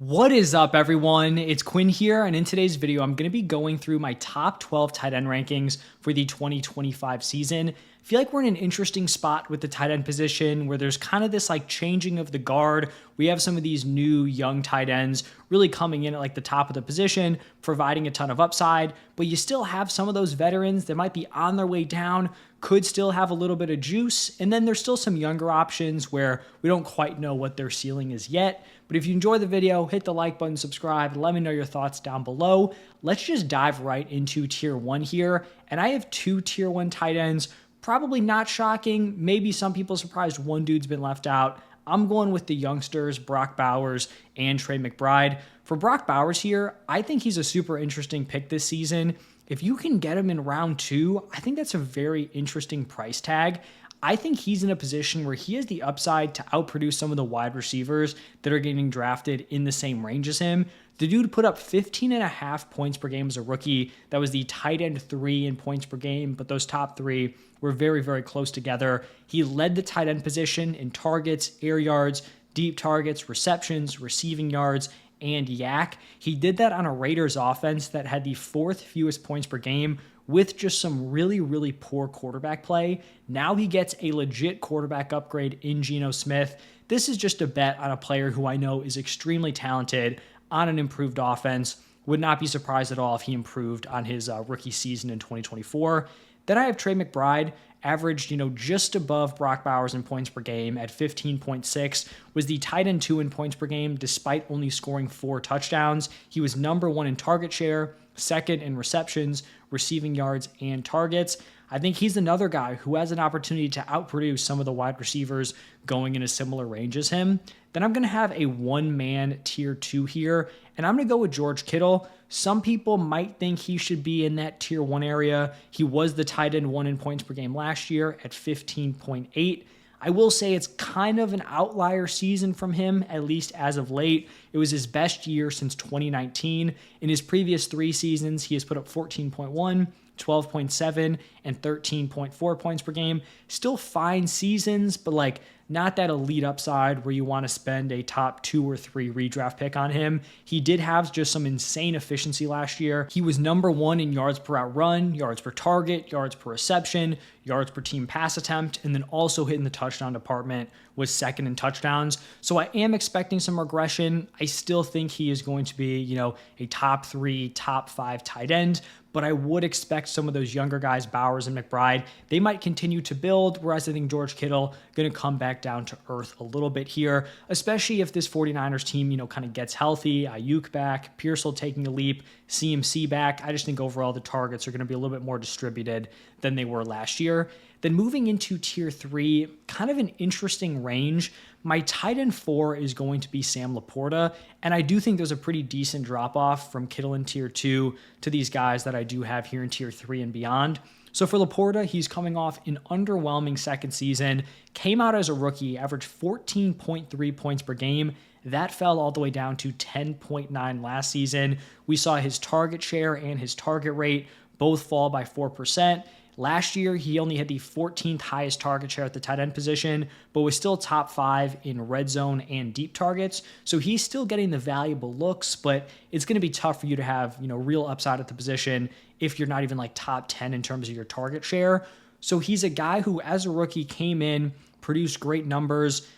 What is up, everyone? It's Quinn here, and in today's video, I'm going to be going through my top 12 tight end rankings for the 2025 season. I feel like we're in an interesting spot with the tight end position where there's kind of this like changing of the guard. We have some of these new young tight ends really coming in at like the top of the position, providing a ton of upside, but you still have some of those veterans that might be on their way down, could still have a little bit of juice. And then there's still some younger options where we don't quite know what their ceiling is yet. But if you enjoy the video, hit the like button, subscribe, let me know your thoughts down below. Let's just dive right into tier one here. And I have two tier one tight ends. Probably not shocking. Maybe some people surprised one dude's been left out. I'm going with the youngsters, Brock Bowers and Trey McBride. For Brock Bowers here, I think he's a super interesting pick this season. If you can get him in round two, I think that's a very interesting price tag. I think he's in a position where he has the upside to outproduce some of the wide receivers that are getting drafted in the same range as him. The dude put up 15.5 points per game as a rookie. That was the tight end 3 in points per game, but those top 3 were very, very close together. He led the tight end position in targets, air yards, deep targets, receptions, receiving yards, and yak. He did that on a Raiders offense that had the 4th fewest points per game with just some really, really poor quarterback play. Now he gets a legit quarterback upgrade in Geno Smith. This is just a bet on a player who I know is extremely talented on an improved offense. Would not be surprised at all if he improved on his rookie season in 2024. Then I have Trey McBride, averaged, just above Brock Bowers in points per game at 15.6, was the tight end 2 in points per game despite only scoring 4 touchdowns. He was number 1 in target share, 2nd in receptions, receiving yards, and targets. I think he's another guy who has an opportunity to outproduce some of the wide receivers going in a similar range as him. Then I'm going to have a one-man tier 2 here, and I'm going to go with George Kittle. Some people might think he should be in that tier 1 area. He was the tight end 1 in points per game last year at 15.8. I will say it's kind of an outlier season from him, at least as of late. It was his best year since 2019. In his previous 3 seasons, he has put up 14.1, 12.7, and 13.4 points per game. Still fine seasons, but not that elite upside where you want to spend a top 2 or 3 redraft pick on him. He did have just some insane efficiency last year. He was number 1 in yards per out run, yards per target, yards per reception, yards per team pass attempt, and then also hitting the touchdown department was 2nd in touchdowns. So I am expecting some regression. I still think he is going to be, a top 3, top 5 tight end, but I would expect some of those younger guys, Bowers and McBride, they might continue to build, whereas I think George Kittle going to come back down to earth a little bit here, especially if this 49ers team, kind of gets healthy, Ayuk back, Pearsall taking a leap, CMC back. I just think overall the targets are going to be a little bit more distributed than they were last year. Then moving into tier 3, kind of an interesting range. My tight end 4 is going to be Sam Laporta, and I do think there's a pretty decent drop-off from Kittle in tier 2 to these guys that I do have here in tier 3 and beyond. So for Laporta, he's coming off an underwhelming 2nd season, came out as a rookie, averaged 14.3 points per game. That fell all the way down to 10.9 last season. We saw his target share and his target rate both fall by 4%. Last year, he only had the 14th highest target share at the tight end position, but was still top 5 in red zone and deep targets. So he's still getting the valuable looks, but it's going to be tough for you to have, real upside at the position if you're not even top 10 in terms of your target share. So he's a guy who, as a rookie, came in, produced great numbers,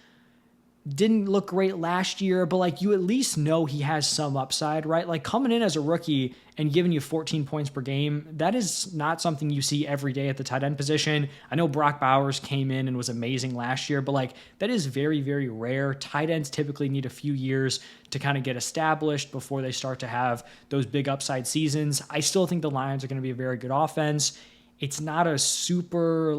didn't look great last year, but you at least know he has some upside, right? Coming in as a rookie and giving you 14 points per game, that is not something you see every day at the tight end position. I know Brock Bowers came in and was amazing last year, but that is very, very rare. Tight ends typically need a few years to kind of get established before they start to have those big upside seasons. I still think the Lions are going to be a very good offense. It's not a super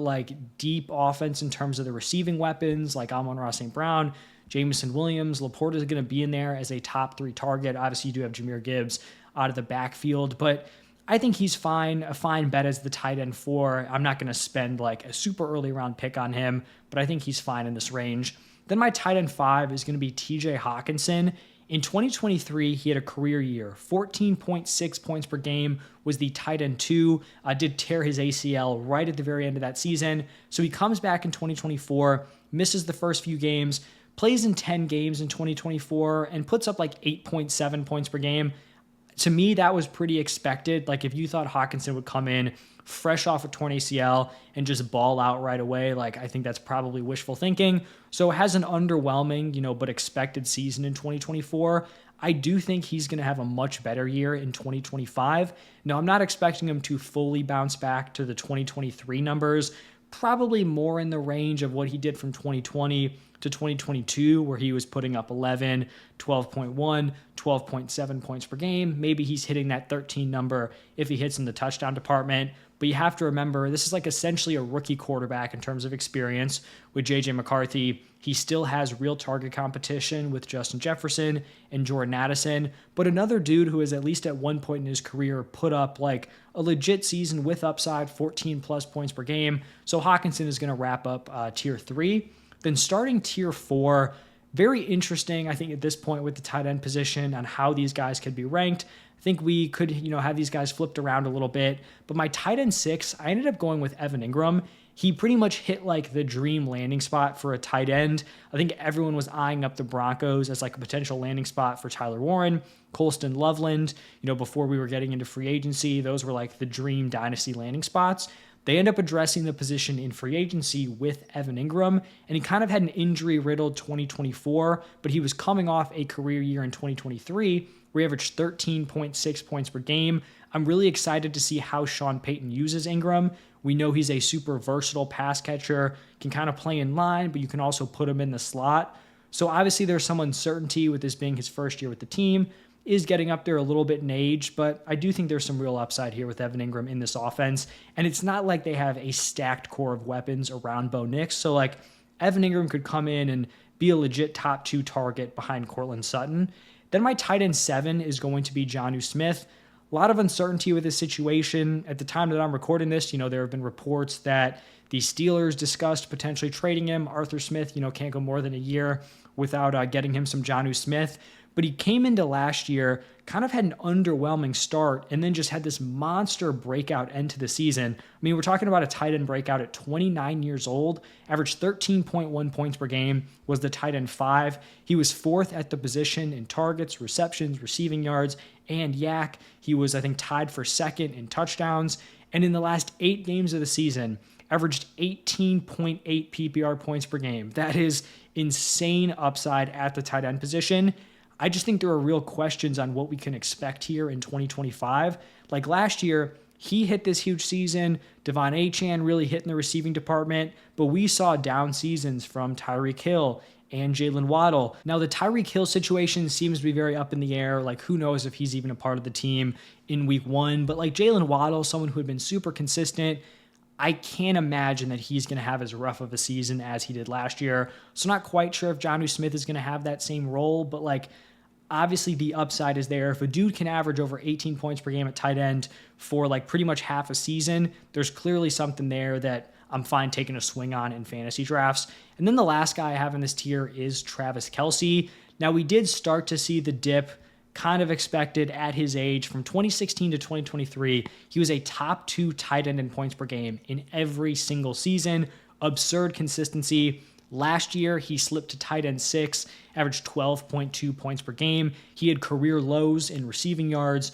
deep offense in terms of the receiving weapons like Amon-Ra St. Brown, Jameson Williams. Laporta is going to be in there as a top 3 target. Obviously, you do have Jahmyr Gibbs out of the backfield, but I think he's fine. A fine bet as the tight end 4. I'm not going to spend a super early round pick on him, but I think he's fine in this range. Then my tight end 5 is going to be TJ Hawkinson. In 2023, he had a career year. 14.6 points per game, was the tight end 2. Did tear his ACL right at the very end of that season. So he comes back in 2024, misses the first few games, plays in 10 games in 2024 and puts up like 8.7 points per game. To me, that was pretty expected. Like if you thought Hawkinson would come in fresh off a torn ACL and just ball out right away, like I think that's probably wishful thinking. So it has an underwhelming, but expected season in 2024. I do think he's going to have a much better year in 2025. Now, I'm not expecting him to fully bounce back to the 2023 numbers, probably more in the range of what he did from 2020 to 2022, where he was putting up 11, 12.1, 12.7 points per game. Maybe he's hitting that 13 number if he hits in the touchdown department. But you have to remember, this is like essentially a rookie quarterback in terms of experience with JJ McCarthy. He still has real target competition with Justin Jefferson and Jordan Addison, but another dude who has at least at one point in his career put up like a legit season with upside, 14 plus points per game. So Hawkinson is going to wrap up tier 3. Then starting tier 4, very interesting, I think, at this point with the tight end position on how these guys could be ranked. I think we could, have these guys flipped around a little bit. But my tight end 6, I ended up going with Evan Ingram. He pretty much hit like the dream landing spot for a tight end. I think everyone was eyeing up the Broncos as like a potential landing spot for Tyler Warren, Colston Loveland. Before we were getting into free agency, those were like the dream dynasty landing spots. They end up addressing the position in free agency with Evan Ingram, and he kind of had an injury-riddled 2024, but he was coming off a career year in 2023 where he averaged 13.6 points per game. I'm really excited to see how Sean Payton uses Ingram. We know he's a super versatile pass catcher, can kind of play in line, but you can also put him in the slot. So obviously there's some uncertainty with this being his first year with the team, is getting up there a little bit in age, but I do think there's some real upside here with Evan Ingram in this offense. And it's not like they have a stacked core of weapons around Bo Nix. So like Evan Ingram could come in and be a legit top 2 target behind Courtland Sutton. Then my tight end 7 is going to be Jonnu Smith. A lot of uncertainty with this situation. At the time that I'm recording this, there have been reports that the Steelers discussed potentially trading him. Arthur Smith, can't go more than a year without getting him some Jonnu Smith. But he came into last year, kind of had an underwhelming start, and then just had this monster breakout end to the season. I mean, we're talking about a tight end breakout at 29 years old, averaged 13.1 points per game, was the tight end 5. He was 4th at the position in targets, receptions, receiving yards, and YAC. He was, I think, tied for 2nd in touchdowns. And in the last 8 games of the season, averaged 18.8 PPR points per game. That is insane upside at the tight end position. I just think there are real questions on what we can expect here in 2025. Like last year, he hit this huge season. Devon Achane really hit in the receiving department, but we saw down seasons from Tyreek Hill and Jalen Waddle. Now, the Tyreek Hill situation seems to be very up in the air. Like, who knows if he's even a part of the team in week 1. But like Jalen Waddle, someone who had been super consistent, I can't imagine that he's going to have as rough of a season as he did last year. So not quite sure if Jonnu Smith is going to have that same role, but like obviously the upside is there. If a dude can average over 18 points per game at tight end for like pretty much half a season, there's clearly something there that I'm fine taking a swing on in fantasy drafts. And then the last guy I have in this tier is Travis Kelce. Now we did start to see the dip kind of expected at his age. From 2016 to 2023, he was a top 2 tight end in points per game in every single season. Absurd consistency. Last year, he slipped to tight end 6, averaged 12.2 points per game. He had career lows in receiving yards,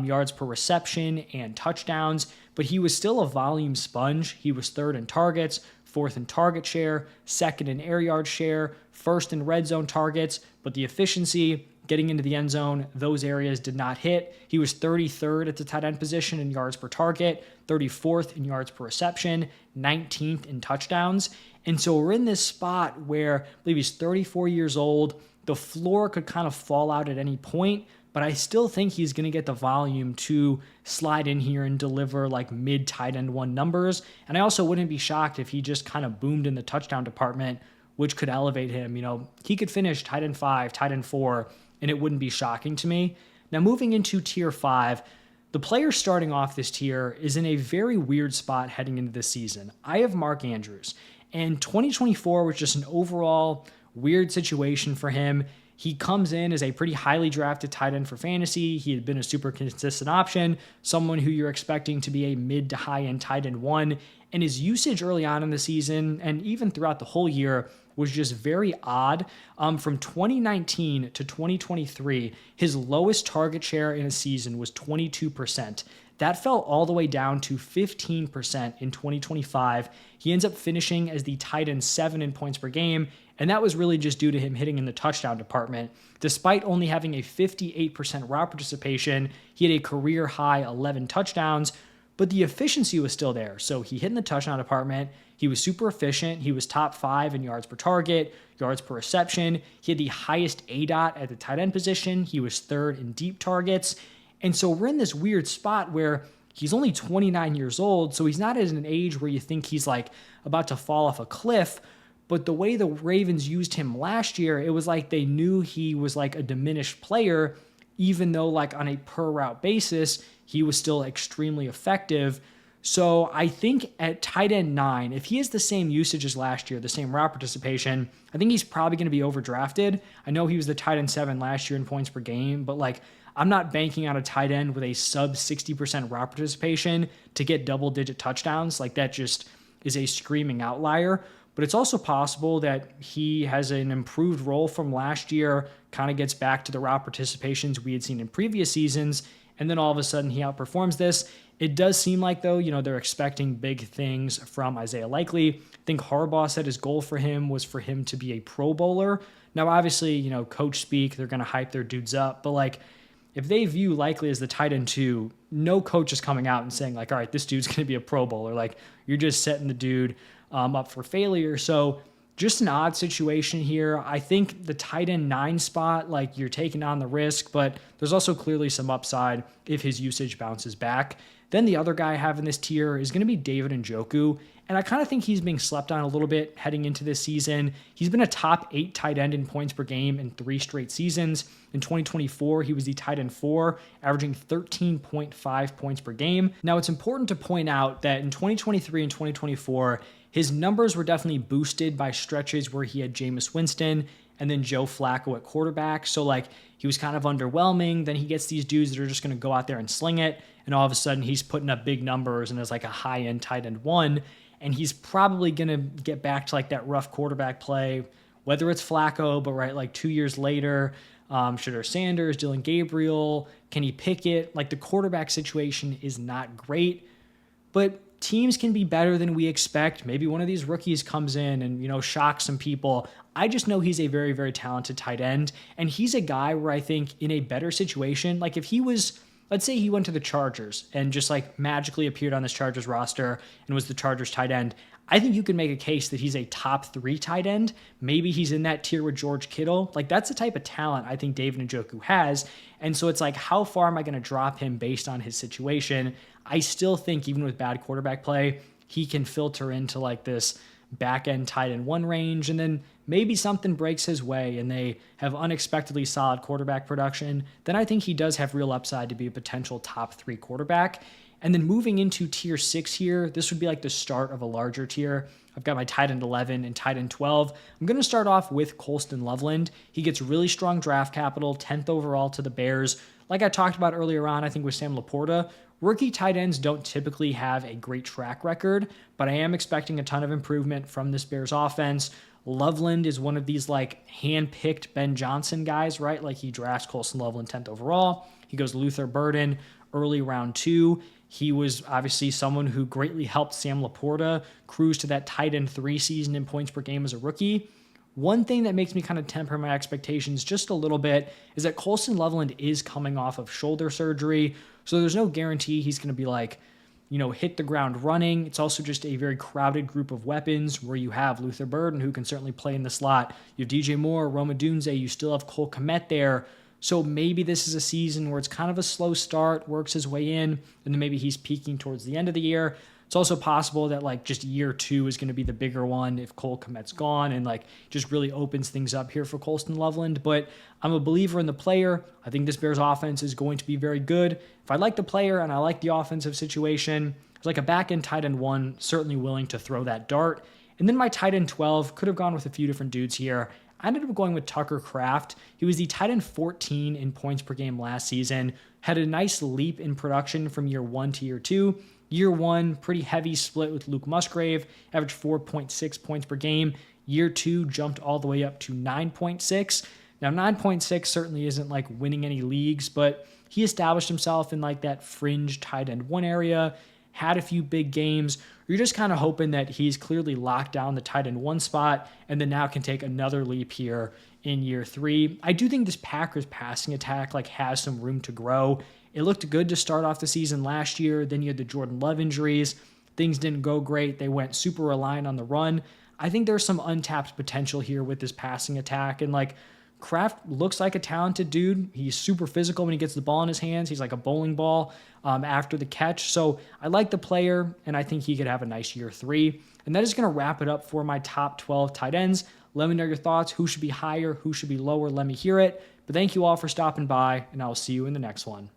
yards per reception, and touchdowns, but he was still a volume sponge. He was 3rd in targets, 4th in target share, 2nd in air yard share, 1st in red zone targets, but the efficiency, getting into the end zone, those areas did not hit. He was 33rd at the tight end position in yards per target, 34th in yards per reception, 19th in touchdowns. And so we're in this spot where I believe he's 34 years old. The floor could kind of fall out at any point, but I still think he's going to get the volume to slide in here and deliver like mid tight end 1 numbers. And I also wouldn't be shocked if he just kind of boomed in the touchdown department, which could elevate him. He could finish tight end 5, tight end 4, and it wouldn't be shocking to me. Now moving into tier 5, the player starting off this tier is in a very weird spot heading into this season. I have Mark Andrews, and 2024 was just an overall weird situation for him. He comes in as a pretty highly drafted tight end for fantasy. He had been a super consistent option, someone who you're expecting to be a mid to high end tight end 1. And his usage early on in the season, and even throughout the whole year, was just very odd. From 2019 to 2023, his lowest target share in a season was 22%. That fell all the way down to 15% in 2025. He ends up finishing as the tight end 7 in points per game, and that was really just due to him hitting in the touchdown department. Despite only having a 58% route participation, he had a career high 11 touchdowns, but the efficiency was still there. So he hit in the touchdown department. He was super efficient. He was top 5 in yards per target, yards per reception. He had the highest ADOT at the tight end position. He was 3rd in deep targets. And so we're in this weird spot where he's only 29 years old. So he's not at an age where you think he's like about to fall off a cliff. But the way the Ravens used him last year, it was like they knew he was like a diminished player, even though like on a per route basis, he was still extremely effective. So I think at tight end 9, if he has the same usage as last year, the same route participation, I think he's probably going to be overdrafted. I know he was the tight end 7 last year in points per game, but like I'm not banking on a tight end with a sub 60% route participation to get double-digit touchdowns. Like that just is a screaming outlier. But it's also possible that he has an improved role from last year, kind of gets back to the route participations we had seen in previous seasons, and then all of a sudden he outperforms this. It does seem like, though, they're expecting big things from Isaiah Likely. I think Harbaugh said his goal for him was for him to be a Pro Bowler. Now, obviously, coach speak, they're going to hype their dudes up, but like, if they view Likely as the tight end 2, no coach is coming out and saying like, all right, this dude's going to be a Pro Bowler. Like you're just setting the dude up for failure. So just an odd situation here. I think the tight end 9 spot, like you're taking on the risk, but there's also clearly some upside if his usage bounces back. Then the other guy I have in this tier is going to be David Njoku. And I kind of think he's being slept on a little bit heading into this season. He's been a top 8 tight end in points per game in 3 straight seasons. In 2024, he was the tight end 4, averaging 13.5 points per game. Now, it's important to point out that in 2023 and 2024, his numbers were definitely boosted by stretches where he had Jameis Winston and then Joe Flacco at quarterback. So like he was kind of underwhelming. Then he gets these dudes that are just going to go out there and sling it. And all of a sudden he's putting up big numbers and is like a high-end tight end 1. And he's probably going to get back to like that rough quarterback play, whether it's Flacco, but right, like 2 years later, Shedeur Sanders, Dylan Gabriel, Kenny Pickett, like the quarterback situation is not great, but teams can be better than we expect. Maybe one of these rookies comes in and, shocks some people. I just know he's a very, very talented tight end. And he's a guy where I think in a better situation, like if he was, let's say he went to the Chargers and just like magically appeared on this Chargers roster and was the Chargers tight end, I think you could make a case that he's a top 3 tight end. Maybe he's in that tier with George Kittle. Like that's the type of talent I think David Njoku has. And so it's like, how far am I going to drop him based on his situation? I still think even with bad quarterback play, he can filter into like this back end tight end 1 range. And then maybe something breaks his way and they have unexpectedly solid quarterback production. Then I think he does have real upside to be a potential top 3 quarterback. And then moving into tier 6 here, this would be like the start of a larger tier. I've got my tight end 11 and tight end 12. I'm going to start off with Colston Loveland. He gets really strong draft capital, 10th overall to the Bears. Like I talked about earlier on, I think with Sam Laporta, rookie tight ends don't typically have a great track record, but I am expecting a ton of improvement from this Bears offense. Loveland is one of these like hand-picked Ben Johnson guys, right? Like he drafts Colston Loveland 10th overall. He goes Luther Burden early round 2. He was obviously someone who greatly helped Sam Laporta cruise to that tight end 3 season in points per game as a rookie. One thing that makes me kind of temper my expectations just a little bit is that Colston Loveland is coming off of shoulder surgery, so there's no guarantee he's going to be like, hit the ground running. It's also just a very crowded group of weapons where you have Luther Burden, who can certainly play in the slot. You have DJ Moore, Roma Dunze. You still have Cole Kmet there. So maybe this is a season where it's kind of a slow start, works his way in, and then maybe he's peaking towards the end of the year. It's also possible that like just year 2 is going to be the bigger one if Cole Kmet's gone and like just really opens things up here for Colston Loveland. But I'm a believer in the player. I think this Bears offense is going to be very good. If I like the player and I like the offensive situation, it's like a back-end tight end 1, certainly willing to throw that dart. And then my tight end 12, could have gone with a few different dudes here. I ended up going with Tucker Kraft. He was the tight end 14 in points per game last season, had a nice leap in production from year 1 to year 2. Year 1, pretty heavy split with Luke Musgrave, averaged 4.6 points per game. Year 2 jumped all the way up to 9.6. Now, 9.6 certainly isn't like winning any leagues, but he established himself in like that fringe tight end 1 area, had a few big games. You're just kind of hoping that he's clearly locked down the tight end 1 spot and then now can take another leap here in year 3. I do think this Packers passing attack like has some room to grow. It looked good to start off the season last year. Then you had the Jordan Love injuries. Things didn't go great. They went super reliant on the run. I think there's some untapped potential here with this passing attack. And like Kraft looks like a talented dude. He's super physical when he gets the ball in his hands. He's like a bowling ball after the catch. So I like the player, and I think he could have a nice year 3. And that is going to wrap it up for my top 12 tight ends. Let me know your thoughts. Who should be higher? Who should be lower? Let me hear it. But thank you all for stopping by, and I will see you in the next one.